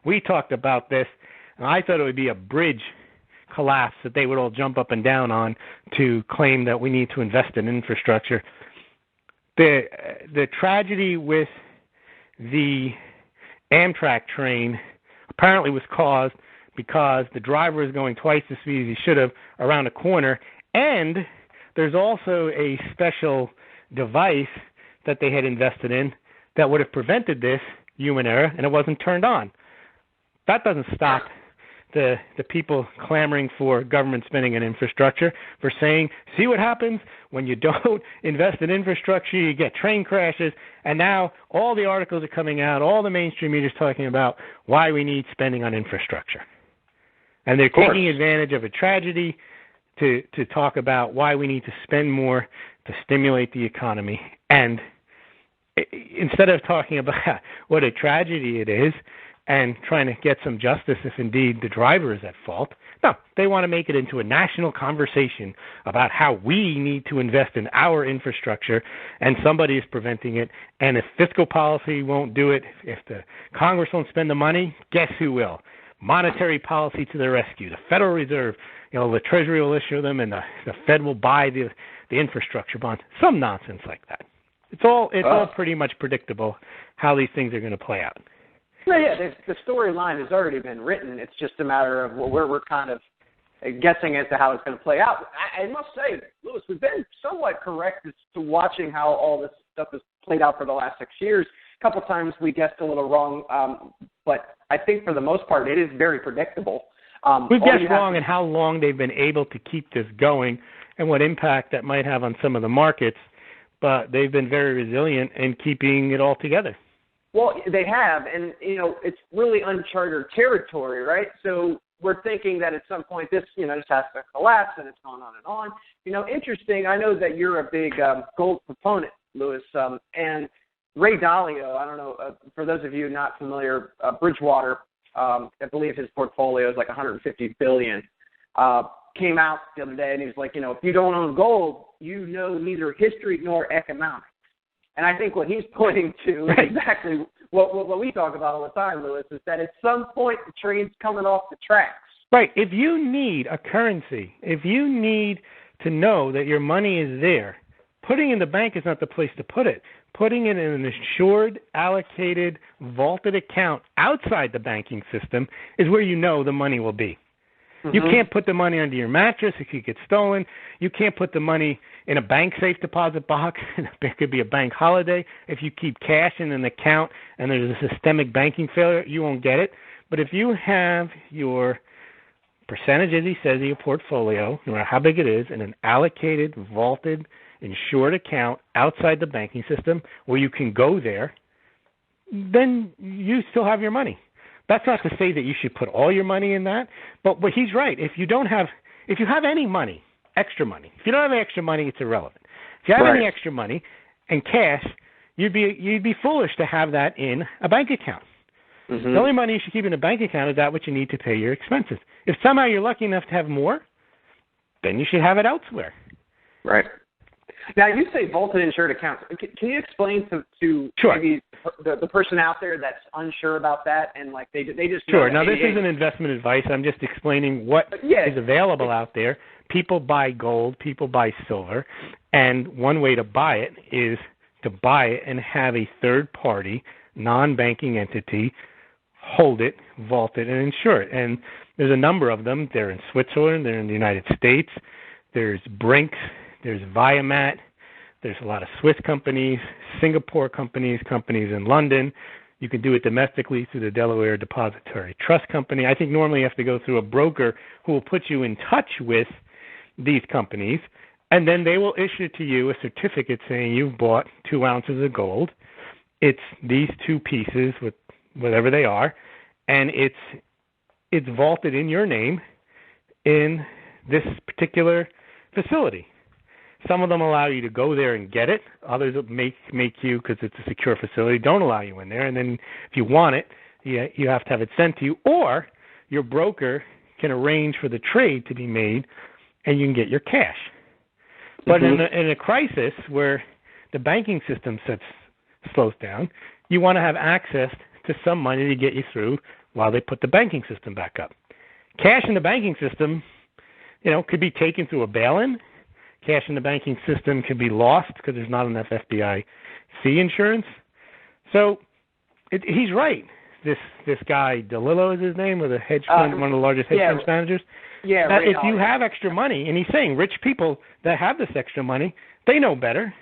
we talked about this, and I thought it would be a bridge collapse that they would all jump up and down on to claim that we need to invest in infrastructure. The tragedy with the Amtrack train apparently was caused because the driver was going twice the speed as he should have around a corner, and there's also a special device that they had invested in that would have prevented this human error, and it wasn't turned on. That doesn't stop the people clamoring for government spending and infrastructure, for saying, see what happens when you don't invest in infrastructure, you get train crashes, and now all the articles are coming out, all the mainstream media is talking about why we need spending on infrastructure. And they're taking advantage of a tragedy to talk about why we need to spend more to stimulate the economy. And instead of talking about what a tragedy it is, and trying to get some justice if indeed the driver is at fault. No, they want to make it into a national conversation about how we need to invest in our infrastructure, and somebody is preventing it. And if fiscal policy won't do it, if the Congress won't spend the money, guess who will? Monetary policy to the rescue. The Federal Reserve, the Treasury will issue them, and the Fed will buy the infrastructure bonds. Some nonsense like that. It's all pretty much predictable how these things are going to play out. No, yeah, the storyline has already been written. It's just a matter of where we're kind of guessing as to how it's going to play out. I must say, Lewis, we've been somewhat correct as to watching how all this stuff has played out for the last 6 years. A couple times we guessed a little wrong, but I think for the most part it is very predictable. We've guessed wrong in how long they've been able to keep this going and what impact that might have on some of the markets, but they've been very resilient in keeping it all together. Well, they have, and, it's really uncharted territory, right? So we're thinking that at some point this, just has to collapse, and it's going on and on. Interesting, I know that you're a big gold proponent, Lewis, and Ray Dalio, I don't know, for those of you not familiar, Bridgewater, I believe his portfolio is like $150 billion, came out the other day, and he was like, if you don't own gold, you know neither history nor economics. And I think what he's pointing to is exactly what we talk about all the time, Lewis, is that at some point the train's coming off the tracks. Right. If you need a currency, if you need to know that your money is there, putting it in the bank is not the place to put it. Putting it in an insured, allocated, vaulted account outside the banking system is where you know the money will be. You can't put the money under your mattress. It could get stolen. You can't put the money in a bank safe deposit box. It could be a bank holiday. If you keep cash in an account and there's a systemic banking failure, you won't get it. But if you have your percentage, as he says, of your portfolio, no matter how big it is, in an allocated, vaulted, insured account outside the banking system where you can go there, then you still have your money. That's not to say that you should put all your money in that, but he's right. If you have any money, extra money, if you don't have any extra money, it's irrelevant. If you have any extra money and cash, you'd be foolish to have that in a bank account. The only money you should keep in a bank account is that which you need to pay your expenses. If somehow you're lucky enough to have more, then you should have it elsewhere. Right. Now, you say vaulted insured accounts. Can you explain to sure. maybe the person out there that's unsure about that and they just sure. Now, this isn't investment advice. I'm just explaining what is available out there people buy gold, people buy silver, and one way to buy it is to buy it and have a third-party, non-banking entity hold it, vault it, and insure it. And there's a number of them. They're in Switzerland. They're in the United States. There's Brinks. There's VII. There's a lot of Swiss companies, Singapore companies, companies in London. You can do it domestically through the Delaware Depository Trust Company. I think normally you have to go through a broker who will put you in touch with these companies, and then they will issue to you a certificate saying you've bought 2 ounces of gold. It's these 2 pieces with whatever they are, and it's vaulted in your name in this particular facility. Some of them allow you to go there and get it. Others make you, because it's a secure facility, don't allow you in there. And then if you want it, you have to have it sent to you, or your broker can arrange for the trade to be made, and you can get your cash. But in a crisis where the banking system slows down, you want to have access to some money to get you through while they put the banking system back up. Cash in the banking system, could be taken through a bail-in. Cash in the banking system can be lost because there's not enough FDIC insurance. So he's right. This guy, DeLillo is his name, or the hedge fund, one of the largest hedge fund managers. Yeah. That if you have extra money, and he's saying rich people that have this extra money, they know better.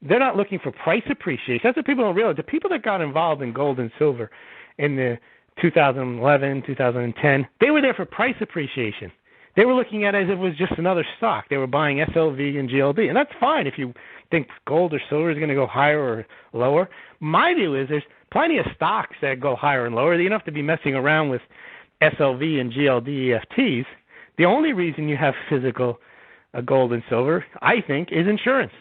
They're not looking for price appreciation. That's what people don't realize. The people that got involved in gold and silver in the 2011, 2010, they were there for price appreciation. They were looking at it as if it was just another stock. They were buying SLV and GLD, and that's fine if you think gold or silver is going to go higher or lower. My view is there's plenty of stocks that go higher and lower. You don't have to be messing around with SLV and GLD EFTs. The only reason you have physical gold and silver, I think, is insurance.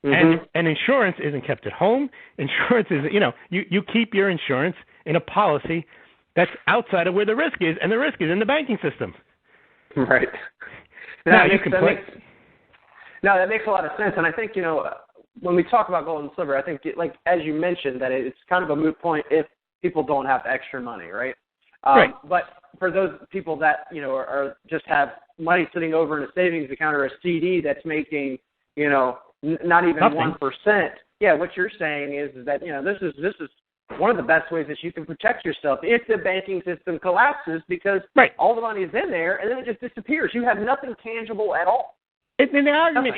And insurance isn't kept at home. Insurance is, you keep your insurance in a policy that's outside of where the risk is, and the risk is in the banking system. Right. That makes a lot of sense. And I think, when we talk about gold and silver, I think, as you mentioned, that it's kind of a moot point if people don't have extra money, right? Right. But for those people that, are just have money sitting over in a savings account or a CD that's making, not even 1%. Yeah, what you're saying is that, this is one of the best ways that you can protect yourself if the banking system collapses, because all the money is in there and then it just disappears. You have nothing tangible at all. And the argument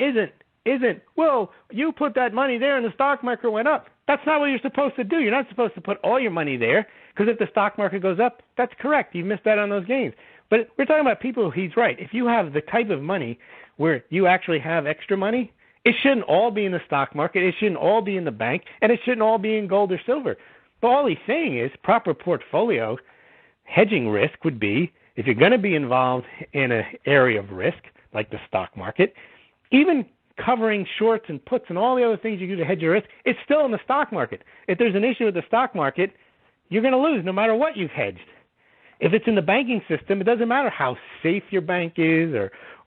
isn't, well, you put that money there and the stock market went up. That's not what you're supposed to do. You're not supposed to put all your money there, because if the stock market goes up, that's correct. You missed out on those gains. But we're talking about people, he's right. If you have the type of money where you actually have extra money, it shouldn't all be in the stock market. It shouldn't all be in the bank, and it shouldn't all be in gold or silver. But all he's saying is proper portfolio hedging risk would be, if you're going to be involved in an area of risk, like the stock market, even covering shorts and puts and all the other things you do to hedge your risk, it's still in the stock market. If there's an issue with the stock market, you're going to lose no matter what you've hedged. If it's in the banking system, it doesn't matter how safe your bank is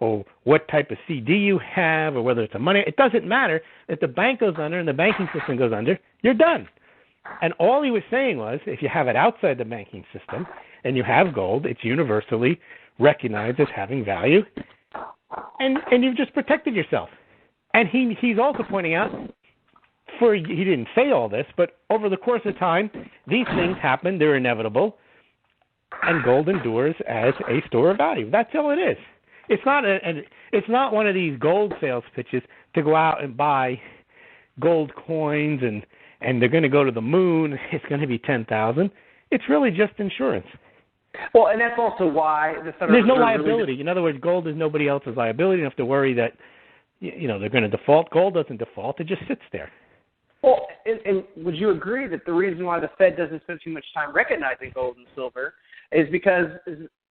or what type of CD you have or whether it's a money. It doesn't matter. If the bank goes under and the banking system goes under, you're done. And all he was saying was, if you have it outside the banking system and you have gold, it's universally recognized as having value, and you've just protected yourself. And he's also pointing out, he didn't say all this, but over the course of time, these things happen, they're inevitable, and gold endures as a store of value. That's all it is. It's not one of these gold sales pitches to go out and buy gold coins and they're going to go to the moon. It's going to be 10,000. It's really just insurance. Well, and that's also why the Federal There's no Reserve liability. In other words, gold is nobody else's liability. You don't have to worry that they're going to default. Gold doesn't default. It just sits there. Well, and would you agree that the reason why the Fed doesn't spend too much time recognizing gold and silver is because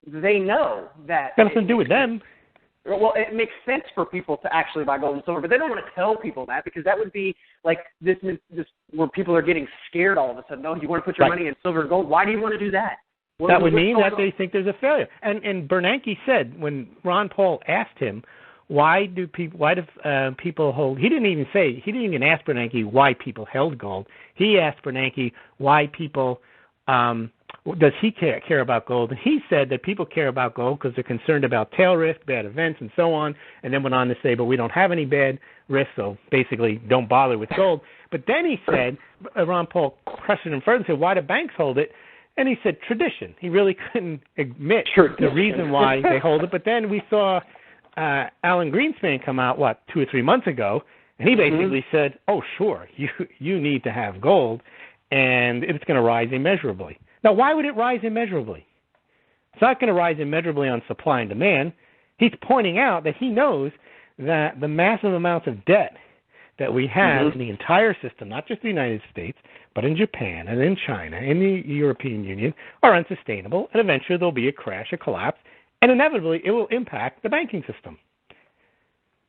they know that... Got nothing to do with them. Well, it makes sense for people to actually buy gold and silver, but they don't want to tell people that, because that would be like this where people are getting scared all of a sudden. No, you want to put your money in silver and gold. Why do you want to do that? That would mean that they think there's a failure. And Bernanke said, when Ron Paul asked him, why do people hold? He didn't even ask Bernanke why people held gold. He asked Bernanke why people does he care about gold? And he said that people care about gold because they're concerned about tail risk, bad events, and so on, and then went on to say, but we don't have any bad risk, so basically don't bother with gold. But then he said, Ron Paul pressed him further and said, why do banks hold it? And he said tradition. He really couldn't admit the reason why they hold it. But then we saw Alan Greenspan come out, 2 or 3 months ago, and he basically said, oh, sure, you need to have gold, and it's going to rise immeasurably. Now, why would it rise immeasurably? It's not going to rise immeasurably on supply and demand. He's pointing out that he knows that the massive amounts of debt that we have in the entire system, not just the United States, but in Japan and in China, in the European Union, are unsustainable, and eventually there'll be a crash, a collapse, and inevitably it will impact the banking system.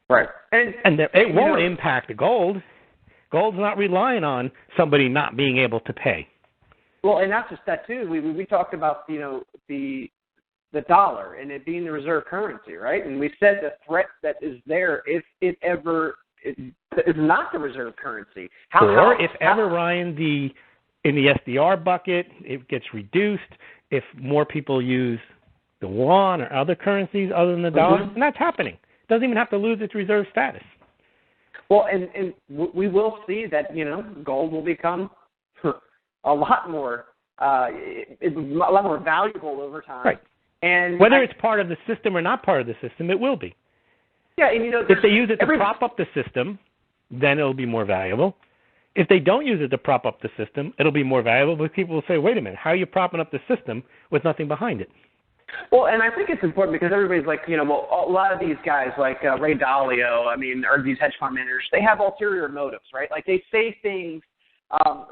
Right. And it won't impact the gold. Gold's not relying on somebody not being able to pay. Well, and not just that too. We talked about the dollar and it being the reserve currency, right? And we said the threat that is there if it ever is not the reserve currency. If ever, Ryan, in the SDR bucket, it gets reduced. If more people use the yuan or other currencies other than the dollar, and that's happening. It doesn't even have to lose its reserve status. Well, and we will see that gold will become a lot more valuable over time. Right. And whether it's part of the system or not part of the system, it will be. Yeah, and if they use it to prop up the system, then it'll be more valuable. If they don't use it to prop up the system, it'll be more valuable, but people will say, wait a minute, how are you propping up the system with nothing behind it? Well, and I think it's important because everybody's like, a lot of these guys like Ray Dalio, or these hedge fund managers, they have ulterior motives, right? Like they say things,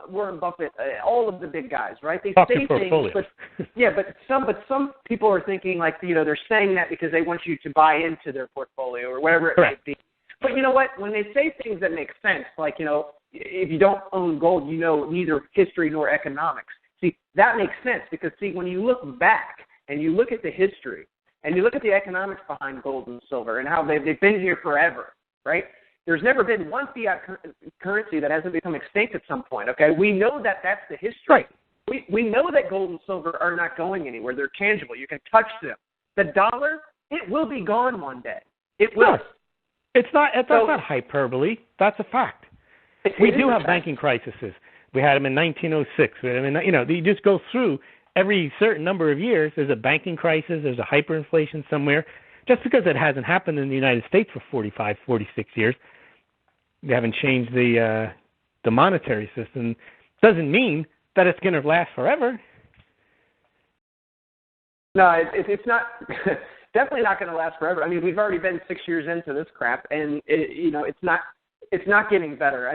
Warren Buffett, all of the big guys, right? They say things, but some people are thinking like, they're saying that because they want you to buy into their portfolio or whatever it might be. But you know what? When they say things that make sense, like, if you don't own gold, neither history nor economics. See, that makes sense because, when you look back and you look at the history and you look at the economics behind gold and silver and how they've been here forever, right? There's never been one fiat currency that hasn't become extinct at some point, okay? We know that that's the history. Right. We know that gold and silver are not going anywhere. They're tangible. You can touch them. The dollar, it will be gone one day. It will. Yes. That's not hyperbole. That's a fact. We do have banking crises. We had them in 1906. You just go through every certain number of years. There's a banking crisis. There's a hyperinflation somewhere. Just because it hasn't happened in the United States for 45, 46 years, they haven't changed the monetary system, doesn't mean that it's going to last forever. No, it's not. Definitely not going to last forever. We've already been 6 years into this crap, and it's not getting better.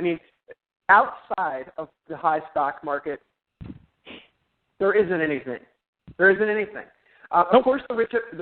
Outside of the high stock market, there isn't anything. Of course, the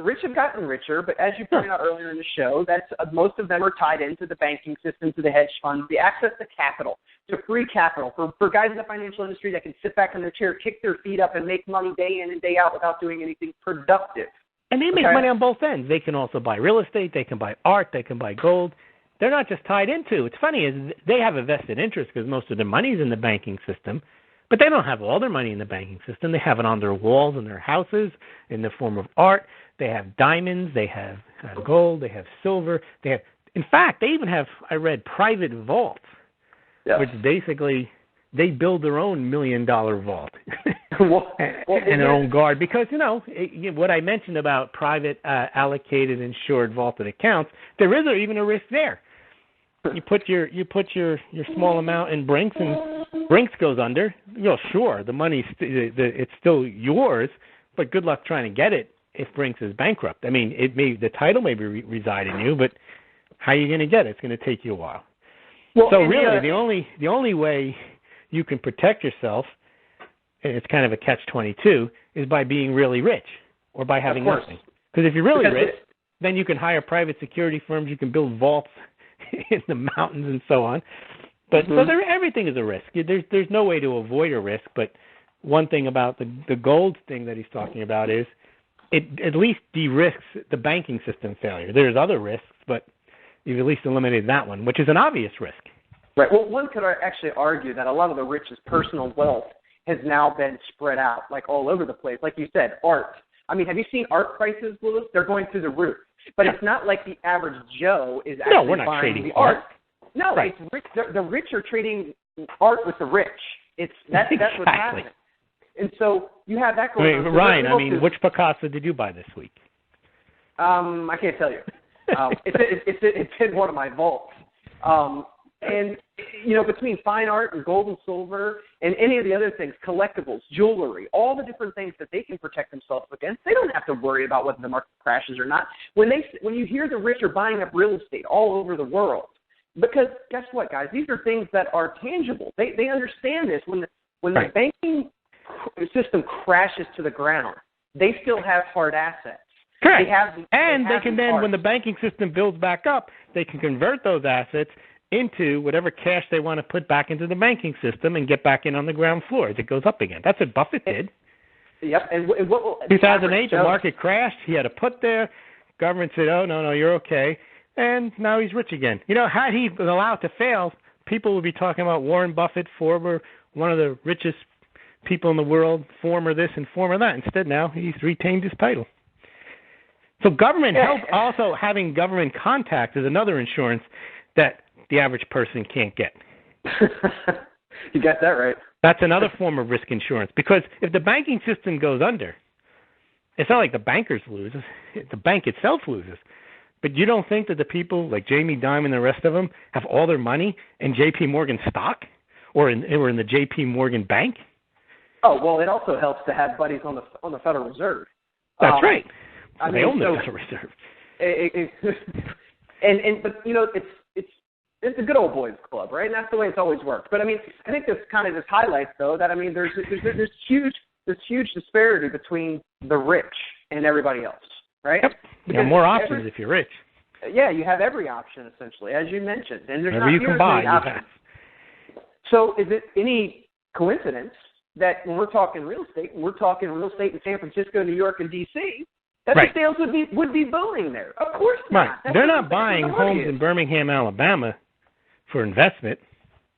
rich have gotten richer, but as you pointed out earlier in the show, that's most of them are tied into the banking system, to the hedge funds, the access to capital, to free capital for guys in the financial industry that can sit back in their chair, kick their feet up, and make money day in and day out without doing anything productive. And they make money on both ends. They can also buy real estate. They can buy art. They can buy gold. They're not just tied into. It's funny is they have a vested interest because most of their money is in the banking system, but they don't have all their money in the banking system. They have it on their walls in their houses in the form of art. They have diamonds. They have gold. They have silver. In fact, they even have, I read, private vaults, which basically they build their own $1 million vault and their own guard. Because, what I mentioned about private allocated insured vaulted accounts, there is even a risk there. You put your small amount in Brinks, and Brinks goes under. Sure, the money's it's still yours, but good luck trying to get it if Brinks is bankrupt. The title may reside in you, but how are you going to get it? It's going to take you a while. Well, so really, the only way you can protect yourself, and it's kind of a catch-22, is by being really rich or by having nothing. Because if you're really rich, then you can hire private security firms. You can build vaults in the mountains and so on. But so everything is a risk. There's no way to avoid a risk. But one thing about the gold thing that he's talking about is it at least de-risks the banking system failure. There's other risks, but you've at least eliminated that one, which is an obvious risk. Right. Well, one could actually argue that a lot of the rich's personal wealth has now been spread out like all over the place. Like you said, art. I mean, have you seen art prices, Lewis? They're going through the roof. But it's not like the average Joe is actually we're not buying trading the art. No, right. It's rich. The rich are trading art with the rich. That's what's happening. And so you have that going on. So Ryan, which Picasso did you buy this week? I can't tell you. It's in one of my vaults. And, between fine art and gold and silver and any of the other things, collectibles, jewelry, all the different things that they can protect themselves against, they don't have to worry about whether the market crashes or not. When you hear the rich are buying up real estate all over the world, because guess what, guys? These are things that are tangible. They understand this. When the banking system crashes to the ground, they still have hard assets. Correct. They can then, when the banking system builds back up, they can convert those assets into whatever cash they want to put back into the banking system and get back in on the ground floor as it goes up again. That's what Buffett did. Yep. And what will 2008, the market crashed. He had to put there. Government said, "Oh no, you're okay," and now he's rich again. Had he been allowed to fail, people would be talking about Warren Buffett, former one of the richest people in the world, former this and former that. Instead, now he's retained his title. So government help, also having government contact is another insurance that the average person can't get. You got that right. That's another form of risk insurance, because if the banking system goes under, it's not like the bankers lose, the bank itself loses. But you don't think that the people like Jamie Dimon and the rest of them have all their money in J.P. Morgan stock or in the J.P. Morgan bank? Oh, well, it also helps to have buddies on the Federal Reserve. That's right. They own the Federal Reserve. But it's a good old boys club, right? And that's the way it's always worked. But I think this kind of just highlights, though, that there's huge disparity between the rich and everybody else, right? Yep. You have more options if you're rich. Yeah, you have every option essentially, as you mentioned, and there's whatever you can buy, you have. So, is it any coincidence that when we're talking real estate in San Francisco, New York, and D.C., that the sales would be booming there? Of course not. Right. They're not buying homes in Birmingham, Alabama for investment.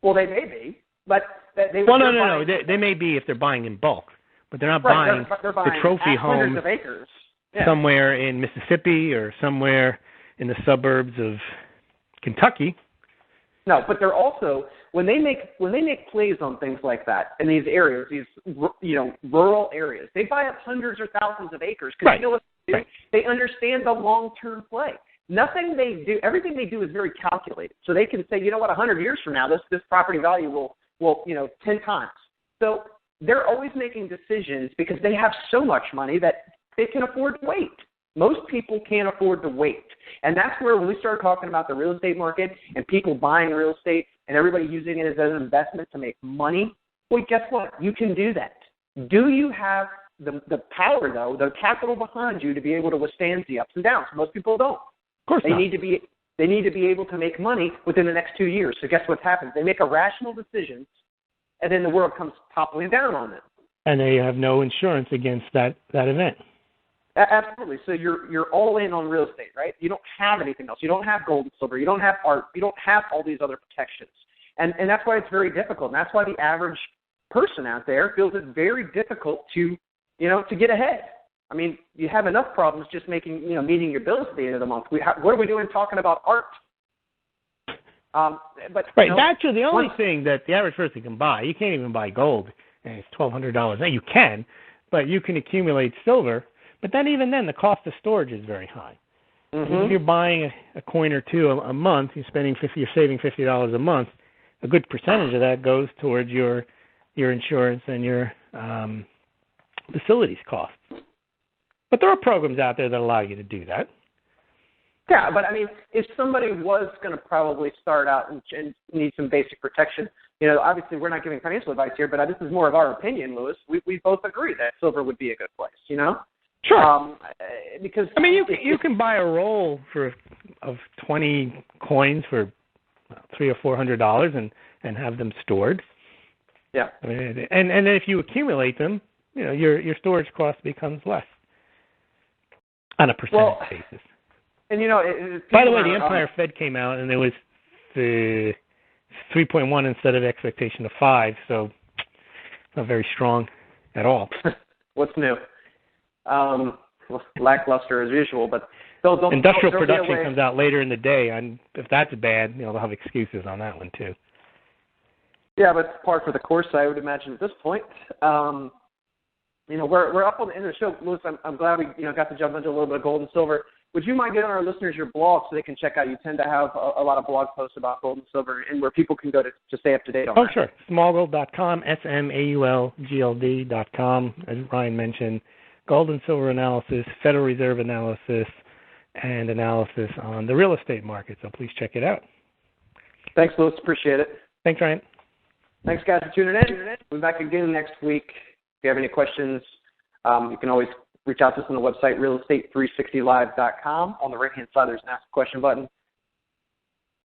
Well, they may be, but they well, no. They may be if they're buying in bulk, but they're not buying they're buying the trophy home hundreds of acres. Yeah. Somewhere in Mississippi or somewhere in the suburbs of Kentucky. No, but they're also when they make plays on things like that in these areas, these rural areas, they buy up hundreds or thousands of acres because they understand the long-term play. Everything they do is very calculated. So they can say, 100 years from now, this property value will 10 times. So they're always making decisions because they have so much money that they can afford to wait. Most people can't afford to wait. And that's where when we start talking about the real estate market and people buying real estate and everybody using it as an investment to make money, well, guess what? You can do that. Do you have the power, though, the capital behind you to be able to withstand the ups and downs? Most people don't. Of course not. They need to be able to make money within the next 2 years. So guess what happens? They make a rational decision, and then the world comes toppling down on them. And they have no insurance against that event. Absolutely. So you're all in on real estate, right? You don't have anything else. You don't have gold and silver. You don't have art. You don't have all these other protections. And that's why it's very difficult. And that's why the average person out there feels it's very difficult to get ahead. You have enough problems just meeting your bills at the end of the month. What are we doing talking about art? That's the only thing that the average person can buy. You can't even buy gold, and it's $1,200. Now you can, but you can accumulate silver. But then even then, the cost of storage is very high. Mm-hmm. If you're buying a coin or two a month, you're saving $50 a month. A good percentage of that goes towards your insurance and your facilities costs. But there are programs out there that allow you to do that. Yeah, but if somebody was going to probably start out and need some basic protection, obviously we're not giving financial advice here, but this is more of our opinion, Lewis. We both agree that silver would be a good place, Sure. Because you can buy a roll of 20 coins for $300 or $400 and have them stored. Yeah. And then if you accumulate them, your storage cost becomes less on a percentage basis. And by the way, the Empire Fed came out and it was the 3.1 instead of expectation of 5. So not very strong at all. What's new? Lackluster as usual, but industrial production comes out later in the day, and if that's bad, they'll have excuses on that one too. Yeah, but it's par for the course, I would imagine at this point. We're up on the end of the show, Louis. I'm glad we got to jump into a little bit of gold and silver. Would you mind giving our listeners your blog so they can check out? You tend to have a lot of blog posts about gold and silver, and where people can go to stay up to date on that. Oh, sure. Smallgold.com, SMAULGLD.com, as Ryan mentioned. Gold and silver analysis, Federal Reserve analysis, and analysis on the real estate market. So please check it out. Thanks, Louis. Appreciate it. Thanks, Ryan. Thanks, guys, for tuning in. We'll be back again next week. If you have any questions, you can always reach out to us on the website, realestate360live.com. On the right-hand side, there's an Ask a Question button.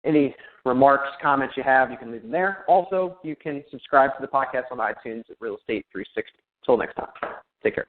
Any remarks, comments you have, you can leave them there. Also, you can subscribe to the podcast on iTunes at Real Estate 360. Until next time, take care.